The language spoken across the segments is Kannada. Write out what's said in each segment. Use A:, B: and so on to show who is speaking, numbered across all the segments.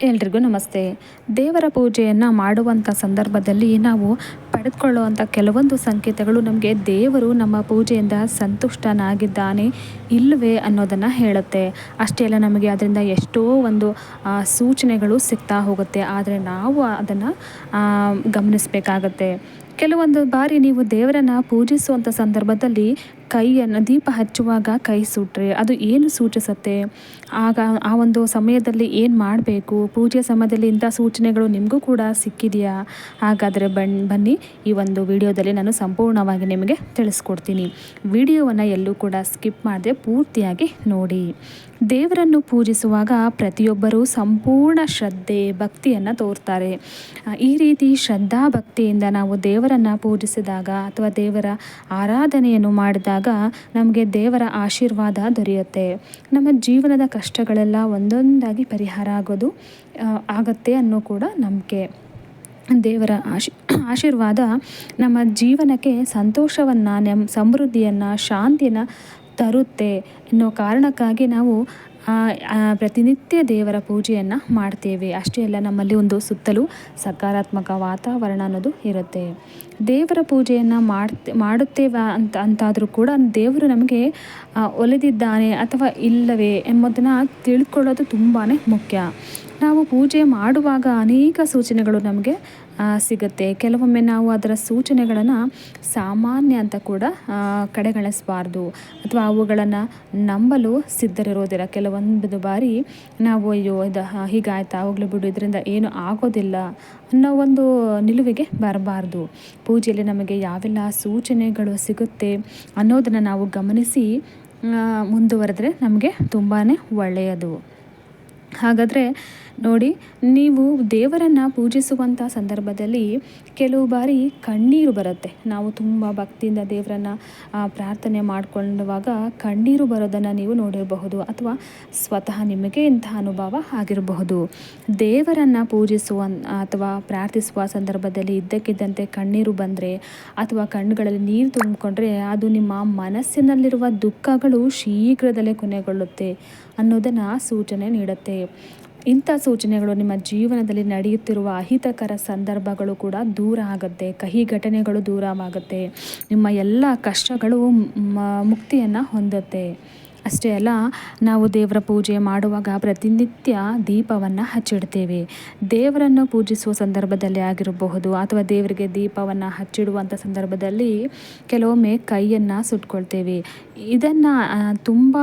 A: ಎಲ್ರಿಗೂ ನಮಸ್ತೆ. ದೇವರ ಪೂಜೆಯನ್ನು ಮಾಡುವಂಥ ಸಂದರ್ಭದಲ್ಲಿ ನಾವು ಪಡೆದುಕೊಳ್ಳುವಂಥ ಕೆಲವೊಂದು ಸಂಕೇತಗಳು ನಮಗೆ ದೇವರು ನಮ್ಮ ಪೂಜೆಯಿಂದ ಸಂತುಷ್ಟನಾಗಿದ್ದಾನೆ ಇಲ್ಲವೇ ಅನ್ನೋದನ್ನು ಹೇಳುತ್ತೆ. ಅಷ್ಟೇ ಅಲ್ಲ, ನಮಗೆ ಅದರಿಂದ ಎಷ್ಟೋ ಒಂದು ಸೂಚನೆಗಳು ಸಿಗ್ತಾ ಹೋಗುತ್ತೆ. ಆದರೆ ನಾವು ಅದನ್ನು ಗಮನಿಸಬೇಕಾಗತ್ತೆ. ಕೆಲವೊಂದು ಬಾರಿ ನೀವು ದೇವರನ್ನು ಪೂಜಿಸುವಂಥ ಸಂದರ್ಭದಲ್ಲಿ ಕೈಯನ್ನು ದೀಪ ಹಚ್ಚುವಾಗ ಕೈ ಸುಟ್ಟರೆ ಅದು ಏನು ಸೂಚಿಸುತ್ತೆ? ಆಗ ಆ ಒಂದು ಸಮಯದಲ್ಲಿ ಏನು ಮಾಡಬೇಕು? ಪೂಜೆ ಸಮಯದಲ್ಲಿ ಇಂಥ ಸೂಚನೆಗಳು ನಿಮಗೂ ಕೂಡ ಸಿಕ್ಕಿದೆಯಾ? ಹಾಗಾದರೆ ಬನ್ನಿ ಈ ಒಂದು ವಿಡಿಯೋದಲ್ಲಿ ನಾನು ಸಂಪೂರ್ಣವಾಗಿ ನಿಮಗೆ ತಿಳಿಸ್ಕೊಡ್ತೀನಿ. ವಿಡಿಯೋವನ್ನು ಎಲ್ಲೂ ಕೂಡ ಸ್ಕಿಪ್ ಮಾಡದೆ ಪೂರ್ತಿಯಾಗಿ ನೋಡಿ. ದೇವರನ್ನು ಪೂಜಿಸುವಾಗ ಪ್ರತಿಯೊಬ್ಬರೂ ಸಂಪೂರ್ಣ ಶ್ರದ್ಧೆ ಭಕ್ತಿಯನ್ನು ತೋರ್ತಾರೆ. ಈ ರೀತಿ ಶ್ರದ್ಧಾ ಭಕ್ತಿಯಿಂದ ನಾವು ದೇವರನ್ನು ಪೂಜಿಸಿದಾಗ ಅಥವಾ ದೇವರ ಆರಾಧನೆಯನ್ನು ಮಾಡಿದಾಗ ನಮಗೆ ದೇವರ ಆಶೀರ್ವಾದ ದೊರೆಯುತ್ತೆ. ನಮ್ಮ ಜೀವನದ ಕಷ್ಟಗಳೆಲ್ಲ ಒಂದೊಂದಾಗಿ ಪರಿಹಾರ ಆಗತ್ತೆ ಅನ್ನೋ ಕೂಡ ನಂಬಿಕೆ. ದೇವರ ಆಶೀರ್ವಾದ ನಮ್ಮ ಜೀವನಕ್ಕೆ ಸಂತೋಷವನ್ನು, ಸಮೃದ್ಧಿಯನ್ನು, ಶಾಂತಿಯನ್ನು ತರುತ್ತೆ ಎನ್ನೋ ಕಾರಣಕ್ಕಾಗಿ ನಾವು ಪ್ರತಿನಿತ್ಯ ದೇವರ ಪೂಜೆಯನ್ನು ಮಾಡ್ತೇವೆ. ಅಷ್ಟೇ ಅಲ್ಲ, ನಮ್ಮಲ್ಲಿ ಒಂದು ಸುತ್ತಲೂ ಸಕಾರಾತ್ಮಕ ವಾತಾವರಣ ಅನ್ನೋದು ಇರುತ್ತೆ. ದೇವರ ಪೂಜೆಯನ್ನು ಮಾಡುತ್ತೇವೆ ಅಂತಾದರೂ ಕೂಡ ದೇವರು ನಮಗೆ ಒಲಿದಿದ್ದಾನೆ ಅಥವಾ ಇಲ್ಲವೇ ಎಂಬುದನ್ನು ತಿಳ್ಕೊಳ್ಳೋದು ತುಂಬಾ ಮುಖ್ಯ. ನಾವು ಪೂಜೆ ಮಾಡುವಾಗ ಅನೇಕ ಸೂಚನೆಗಳು ನಮಗೆ ಸಿಗುತ್ತೆ. ಕೆಲವೊಮ್ಮೆ ನಾವು ಅದರ ಸೂಚನೆಗಳನ್ನು ಸಾಮಾನ್ಯ ಅಂತ ಕೂಡ ಕಡೆಗಣಿಸಬಾರ್ದು ಅಥವಾ ಅವುಗಳನ್ನು ನಂಬಲು ಸಿದ್ಧರಿರೋದಿಲ್ಲ. ಕೆಲವೊಂದು ಬಾರಿ ನಾವು ಅಯ್ಯೋ ಇದು ಹೀಗಾಯ್ತಾ, ಹೋಗ್ಲಿ ಬಿಡು, ಇದರಿಂದ ಏನು ಆಗೋದಿಲ್ಲ ಅನ್ನೋ ಒಂದು ನಿಲುವಿಗೆ ಬರಬಾರ್ದು. ಪೂಜೆಯಲ್ಲಿ ನಮಗೆ ಯಾವೆಲ್ಲ ಸೂಚನೆಗಳು ಸಿಗುತ್ತೆ ಅನ್ನೋದನ್ನು ನಾವು ಗಮನಿಸಿ ಮುಂದುವರೆದ್ರೆ ನಮಗೆ ತುಂಬಾ ಒಳ್ಳೆಯದು. ಹಾಗಾದರೆ ನೋಡಿ, ನೀವು ದೇವರನ್ನು ಪೂಜಿಸುವಂಥ ಸಂದರ್ಭದಲ್ಲಿ ಕೆಲವು ಬಾರಿ ಕಣ್ಣೀರು ಬರುತ್ತೆ. ನಾವು ತುಂಬ ಭಕ್ತಿಯಿಂದ ದೇವರನ್ನು ಪ್ರಾರ್ಥನೆ ಮಾಡಿಕೊಳ್ಳುವಾಗ ಕಣ್ಣೀರು ಬರೋದನ್ನು ನೀವು ನೋಡಿರಬಹುದು ಅಥವಾ ಸ್ವತಃ ನಿಮಗೆ ಇಂತಹ ಅನುಭವ ಆಗಿರಬಹುದು. ದೇವರನ್ನು ಪೂಜಿಸುವ ಅಥವಾ ಪ್ರಾರ್ಥಿಸುವ ಸಂದರ್ಭದಲ್ಲಿ ಇದ್ದಕ್ಕಿದ್ದಂತೆ ಕಣ್ಣೀರು ಬಂದರೆ ಅಥವಾ ಕಣ್ಣುಗಳಲ್ಲಿ ನೀರು ತುಂಬಿಕೊಂಡ್ರೆ ಅದು ನಿಮ್ಮ ಮನಸ್ಸಿನಲ್ಲಿರುವ ದುಃಖಗಳು ಶೀಘ್ರದಲ್ಲೇ ಕೊನೆಗೊಳ್ಳುತ್ತೆ ಅನ್ನೋದನ್ನು ಸೂಚನೆ ನೀಡುತ್ತೆ. ಇಂಥ ಸೂಚನೆಗಳು ನಿಮ್ಮ ಜೀವನದಲ್ಲಿ ನಡೆಯುತ್ತಿರುವ ಅಹಿತಕರ ಸಂದರ್ಭಗಳು ಕೂಡ ದೂರ ಆಗುತ್ತೆ, ಕಹಿ ಘಟನೆಗಳು ದೂರವಾಗುತ್ತೆ, ನಿಮ್ಮ ಎಲ್ಲ ಕಷ್ಟಗಳು ಮುಕ್ತಿಯನ್ನು ಹೊಂದುತ್ತೆ. ಅಷ್ಟೇ ಅಲ್ಲ, ನಾವು ದೇವರ ಪೂಜೆ ಮಾಡುವಾಗ ಪ್ರತಿನಿತ್ಯ ದೀಪವನ್ನು ಹಚ್ಚಿಡ್ತೇವೆ. ದೇವರನ್ನು ಪೂಜಿಸುವ ಸಂದರ್ಭದಲ್ಲಿ ಆಗಿರಬಹುದು ಅಥವಾ ದೇವರಿಗೆ ದೀಪವನ್ನು ಹಚ್ಚಿಡುವಂಥ ಸಂದರ್ಭದಲ್ಲಿ ಕೆಲವೊಮ್ಮೆ ಕೈಯನ್ನು ಸುಟ್ಕೊಳ್ತೇವೆ. ಇದನ್ನು ತುಂಬ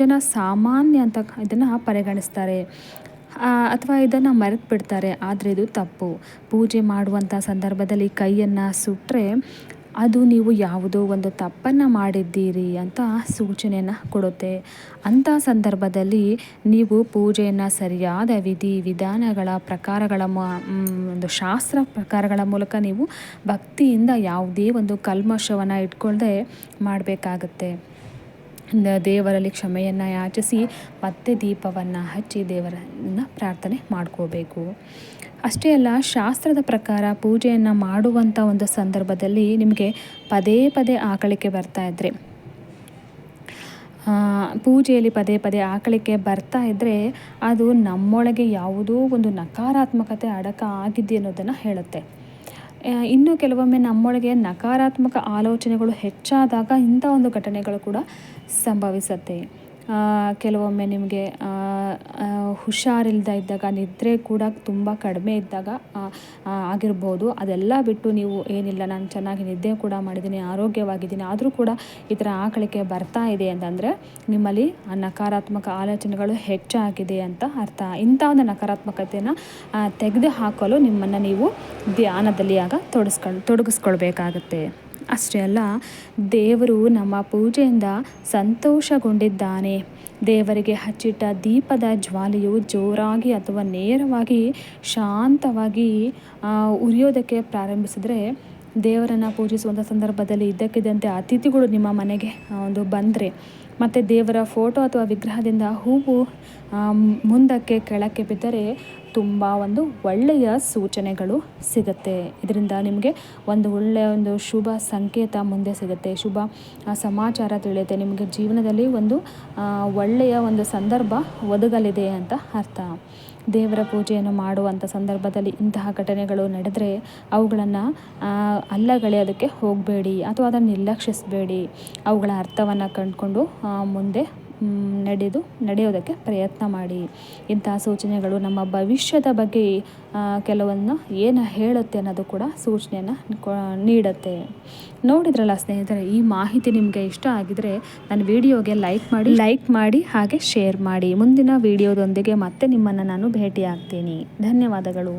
A: ಜನ ಸಾಮಾನ್ಯ ಅಂತ ಇದನ್ನು ಪರಿಗಣಿಸ್ತಾರೆ ಅಥವಾ ಇದನ್ನು ಮರೆತು ಬಿಡ್ತಾರೆ. ಆದರೆ ಇದು ತಪ್ಪು. ಪೂಜೆ ಮಾಡುವಂಥ ಸಂದರ್ಭದಲ್ಲಿ ಕೈಯನ್ನು ಸುಟ್ಟರೆ ಅದು ನೀವು ಯಾವುದೋ ಒಂದು ತಪ್ಪನ್ನು ಮಾಡಿದ್ದೀರಿ ಅಂತ ಸೂಚನೆಯನ್ನು ಕೊಡುತ್ತೆ. ಅಂಥ ಸಂದರ್ಭದಲ್ಲಿ ನೀವು ಪೂಜೆಯನ್ನು ಸರಿಯಾದ ವಿಧಿ ವಿಧಾನಗಳ ಪ್ರಕಾರಗಳ ಒಂದು ಶಾಸ್ತ್ರ ಪ್ರಕಾರಗಳ ಮೂಲಕ ನೀವು ಭಕ್ತಿಯಿಂದ ಯಾವುದೇ ಒಂದು ಕಲ್ಮಶವನ್ನು ಇಟ್ಕೊಳ್ಳದೆ ಮಾಡಬೇಕಾಗತ್ತೆ. ದೇವರಲ್ಲಿ ಕ್ಷಮೆಯನ್ನು ಯಾಚಿಸಿ ಮತ್ತೆ ದೀಪವನ್ನು ಹಚ್ಚಿ ದೇವರನ್ನು ಪ್ರಾರ್ಥನೆ ಮಾಡ್ಕೋಬೇಕು. ಅಷ್ಟೇ ಅಲ್ಲ, ಶಾಸ್ತ್ರದ ಪ್ರಕಾರ ಪೂಜೆಯನ್ನು ಮಾಡುವಂಥ ಒಂದು ಸಂದರ್ಭದಲ್ಲಿ ನಿಮಗೆ ಪದೇ ಪದೇ ಆಕಳಿಕೆ ಬರ್ತಾ ಇದ್ದರೆ, ಪೂಜೆಯಲ್ಲಿ ಪದೇ ಪದೇ ಆಕಳಿಕೆ ಬರ್ತಾ ಇದ್ದರೆ ಅದು ನಮ್ಮೊಳಗೆ ಯಾವುದೋ ಒಂದು ನಕಾರಾತ್ಮಕತೆ ಅಡಕ ಆಗಿದೆ ಅನ್ನೋದನ್ನು ಹೇಳುತ್ತೆ. ಇನ್ನು ಕೆಲವೊಮ್ಮೆ ನಮ್ಮೊಳಗೆ ನಕಾರಾತ್ಮಕ ಆಲೋಚನೆಗಳು ಹೆಚ್ಚಾದಾಗ ಇಂಥ ಒಂದು ಘಟನೆಗಳು ಕೂಡ ಸಂಭವಿಸುತ್ತೆ. ಕೆಲವೊಮ್ಮೆ ನಿಮಗೆ ಹುಷಾರಿಲ್ಲದೆ ಇದ್ದಾಗ, ನಿದ್ರೆ ಕೂಡ ತುಂಬ ಕಡಿಮೆ ಇದ್ದಾಗ ಆಗಿರ್ಬೋದು. ಅದೆಲ್ಲ ಬಿಟ್ಟು ನೀವು ಏನಿಲ್ಲ, ನಾನು ಚೆನ್ನಾಗಿ ನಿದ್ದೆ ಕೂಡ ಮಾಡಿದ್ದೀನಿ, ಆರೋಗ್ಯವಾಗಿದ್ದೀನಿ, ಆದರೂ ಕೂಡ ಈ ಥರ ಆಕಳಿಕೆ ಬರ್ತಾ ಇದೆ ಅಂತಂದರೆ ನಿಮ್ಮಲ್ಲಿ ನಕಾರಾತ್ಮಕ ಆಲೋಚನೆಗಳು ಹೆಚ್ಚಾಗಿದೆ ಅಂತ ಅರ್ಥ. ಇಂಥ ಒಂದು ನಕಾರಾತ್ಮಕತೆಯನ್ನು ತೆಗೆದು ಹಾಕಲು ನಿಮ್ಮನ್ನು ನೀವು ಧ್ಯಾನದಲ್ಲಿ ಆಗ ತೊಡಗಿಸ್ಕೊಳ್ಬೇಕಾಗತ್ತೆ. ಅಷ್ಟೇ ಅಲ್ಲ, ದೇವರು ನಮ್ಮ ಪೂಜೆಯಿಂದ ಸಂತೋಷಗೊಂಡಿದ್ದಾನೆ. ದೇವರಿಗೆ ಹಚ್ಚಿಟ್ಟ ದೀಪದ ಜ್ವಾಲೆಯು ಜೋರಾಗಿ ಅಥವಾ ನೇರವಾಗಿ ಶಾಂತವಾಗಿ ಉರಿಯೋದಕ್ಕೆ ಪ್ರಾರಂಭಿಸಿದರೆ, ದೇವರನ್ನು ಪೂಜಿಸುವಂಥ ಸಂದರ್ಭದಲ್ಲಿ ಇದ್ದಕ್ಕಿದ್ದಂತೆ ಅತಿಥಿಗಳು ನಿಮ್ಮ ಮನೆಗೆ ಒಂದು ಬಂದರೆ ಮತ್ತು ದೇವರ ಫೋಟೋ ಅಥವಾ ವಿಗ್ರಹದಿಂದ ಹೂವು ಮುಂದಕ್ಕೆ ಕೆಳಕ್ಕೆ ಬಿದ್ದರೆ ತುಂಬ ಒಂದು ಒಳ್ಳೆಯ ಸೂಚನೆಗಳು ಸಿಗುತ್ತೆ. ಇದರಿಂದ ನಿಮಗೆ ಒಂದು ಒಳ್ಳೆಯ ಒಂದು ಶುಭ ಸಂಕೇತ ಮುಂದೆ ಸಿಗುತ್ತೆ, ಶುಭ ಸಮಾಚಾರ ತಿಳಿಯುತ್ತೆ. ನಿಮಗೆ ಜೀವನದಲ್ಲಿ ಒಂದು ಒಳ್ಳೆಯ ಒಂದು ಸಂದರ್ಭ ಒದಗಲಿದೆ ಅಂತ ಅರ್ಥ. ದೇವರ ಪೂಜೆಯನ್ನು ಮಾಡುವಂಥ ಸಂದರ್ಭದಲ್ಲಿ ಇಂತಹ ಘಟನೆಗಳು ನಡೆದರೆ ಅವುಗಳನ್ನು ಅಲ್ಲಗಳೆಯೋದಕ್ಕೆ ಹೋಗಬೇಡಿ ಅಥವಾ ಅದನ್ನು ನಿರ್ಲಕ್ಷಿಸಬೇಡಿ. ಅವುಗಳ ಅರ್ಥವನ್ನು ಕಂಡುಕೊಂಡು ಮುಂದೆ ನಡೆಯೋದಕ್ಕೆ ಪ್ರಯತ್ನ ಮಾಡಿ. ಇಂತಹ ಸೂಚನೆಗಳು ನಮ್ಮ ಭವಿಷ್ಯದ ಬಗ್ಗೆ ಕೆಲವನ್ನು ಏನು ಹೇಳುತ್ತೆ ಅನ್ನೋದು ಕೂಡ ಸೂಚನೆಯನ್ನು ನೀಡುತ್ತೆ. ನೋಡಿದ್ರಲ್ಲ ಸ್ನೇಹಿತರೆ, ಈ ಮಾಹಿತಿ ನಿಮಗೆ ಇಷ್ಟ ಆಗಿದರೆ ನನ್ನ ವಿಡಿಯೋಗೆ ಲೈಕ್ ಮಾಡಿ ಹಾಗೆ ಶೇರ್ ಮಾಡಿ. ಮುಂದಿನ ವಿಡಿಯೋದೊಂದಿಗೆ ಮತ್ತೆ ನಿಮ್ಮನ್ನು ನಾನು ಭೇಟಿ ಆಗ್ತೀನಿ. ಧನ್ಯವಾದಗಳು.